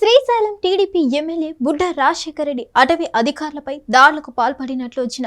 Srisailam TDP MLA బుడ్డ రాజశేఖర్ రెడ్డి అటవీ అధికారులపై దాడులకు పాల్పడినట్లు వచ్చిన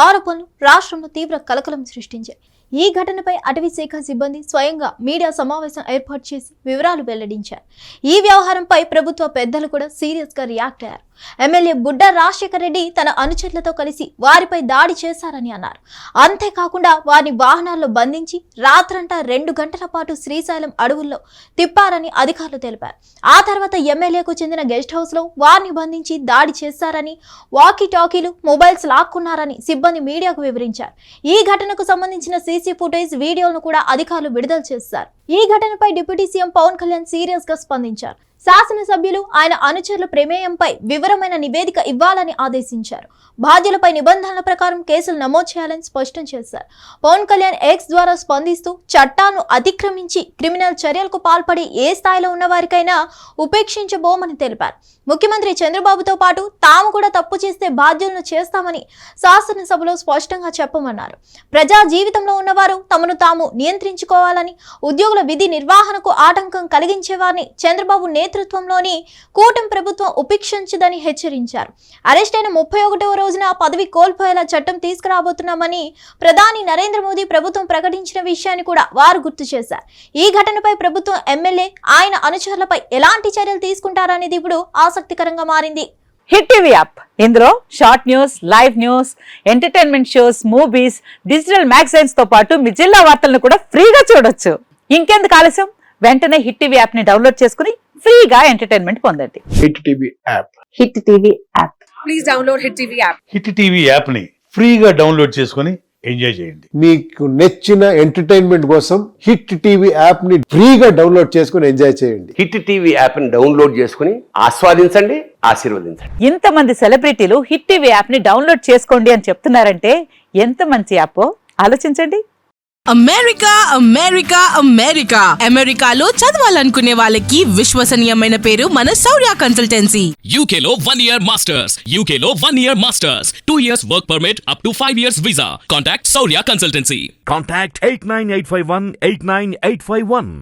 ఆరోపణలు రాష్ట్రంలో తీవ్ర కలకలం సృష్టించాయి. ఈ ఘటనపై అటవీ శాఖ సిబ్బంది స్వయంగా మీడియా సమావేశం ఏర్పాటు చేసి వివరాలు వెల్లడించారు. ఈ వ్యవహారంపై ప్రభుత్వ పెద్దలు కూడా సీరియస్ గా రియాక్ట్ అయ్యారు. ఎమ్మెల్యే బుడ్డ రాజశేఖర్ రెడ్డి తన అనుచరులతో కలిసి వారిపై దాడి చేశారని అన్నారు. అంతేకాకుండా వారిని వాహనాల్లో బంధించి రాత్రంతా 2 గంటల పాటు శ్రీశైలం అడవుల్లో తిప్పారని అధికారులు తెలిపారు. ఆ తర్వాత ఎమ్మెల్యేకు చెందిన గెస్ట్ హౌస్ లో వారిని బంధించి దాడి చేశారని, వాకీ టాకీలు, మొబైల్స్ లాక్కున్నారని సిబ్బంది మీడియాకు వివరించారు. ఈ ఘటనకు సంబంధించిన సీసీ ఫుటేజ్, వీడియోలను కూడా అధికారులు విడుదల చేశారు. ఈ ఘటనపై deputy CM Pawan Kalyan serious గా స్పందించారు. శాసనసభ్యులు ఆయన అనుచరుల ప్రమేయంపై వివరమైన నివేదిక ఇవ్వాలని ఆదేశించారు. బాధ్యులపై నిబంధనల ప్రకారం కేసులు నమోదు చేయాలని స్పష్టం చేశారు. పవన్ కళ్యాణ్ ఎక్స్ ద్వారా స్పందిస్తూ చట్టాలను అతిక్రమించి క్రిమినల్ చర్యలకు పాల్పడి ఏ స్థాయిలో ఉన్న వారికైనా ఉపేక్షించబోమని తెలిపారు. ముఖ్యమంత్రి చంద్రబాబుతో పాటు తాము కూడా తప్పు చేస్తే బాధ్యులను చేస్తామని శాసనసభలో స్పష్టంగా చెప్పమన్నారు. ప్రజా జీవితంలో ఉన్నవారు తమను తాము నియంత్రించుకోవాలని, ఉద్యోగుల విధి నిర్వహణకు ఆటంకం కలిగించే వారిని చంద్రబాబు నేతృత్వంలోని కూటమి ప్రభుత్వం ఉపేక్షించదని హెచ్చరించారు. అరెస్ట్ అయిన 31వ రోజున పదవి కోల్పోయేలా చట్టం తీసుకురాబోతున్నామని ప్రధాని నరేంద్ర మోదీ ప్రభుత్వం ప్రకటించిన విషయాన్ని కూడా వారు గుర్తు చేశారు. ఈ ఘటనపై ప్రభుత్వం, ఎమ్మెల్యే, ఆయన అనుచరులపై ఎలాంటి చర్యలు తీసుకుంటారనేది ఇప్పుడు ఆసక్తికరంగా మారింది. హిట్ టీవీ యాప్, ఇందులో short news, live news, entertainment shows, movies, digital magazines తో పాటు మీ జిల్లా వార్తలను కూడా ఫ్రీగా చూడొచ్చు. ఇంకెందుకు ఆలస్యం, వెంటనే హిట్ టీవీ యాప్ ని డౌన్లోడ్ చేసుకుని ఫ్రీగా ఎంటర్టైన్మెంట్ పొందండి. Hit TV app. Hit TV app. Please download hit TV app. Hit TV app ని ఫ్రీగా డౌన్లోడ్ చేసుకుని ఎంజాయ్ చేయండి. మీకు నచ్చిన ఎంటర్టైన్మెంట్ కోసం హిట్ టీవీ యాప్ ని ఫ్రీగా డౌన్లోడ్ చేసుకుని ఎంజాయ్ చేయండి. హిట్ టీవీ యాప్ ని డౌన్లోడ్ చేసుకుని ఆస్వాదించండి, ఆశీర్వదించండి. ఇంతమంది సెలబ్రిటీలు హిట్ టీవీ యాప్ ని డౌన్లోడ్ చేసుకోండి అని చెప్తున్నారంటే ఎంత మంచి యాప్ ఆలోచించండి. అమెరికా అమెరికా అమెరికా అమెరికాలో చదవాలనుకునే వాళ్ళకి విశ్వసనీయమైన పేరు మన శౌర్య కన్సల్టెన్సీ. UK లో 1 year masters. UK లో 1 year masters. 2 years work permit up to 5 years visa. Contact Saurya Consultancy. Contact 89851 89851.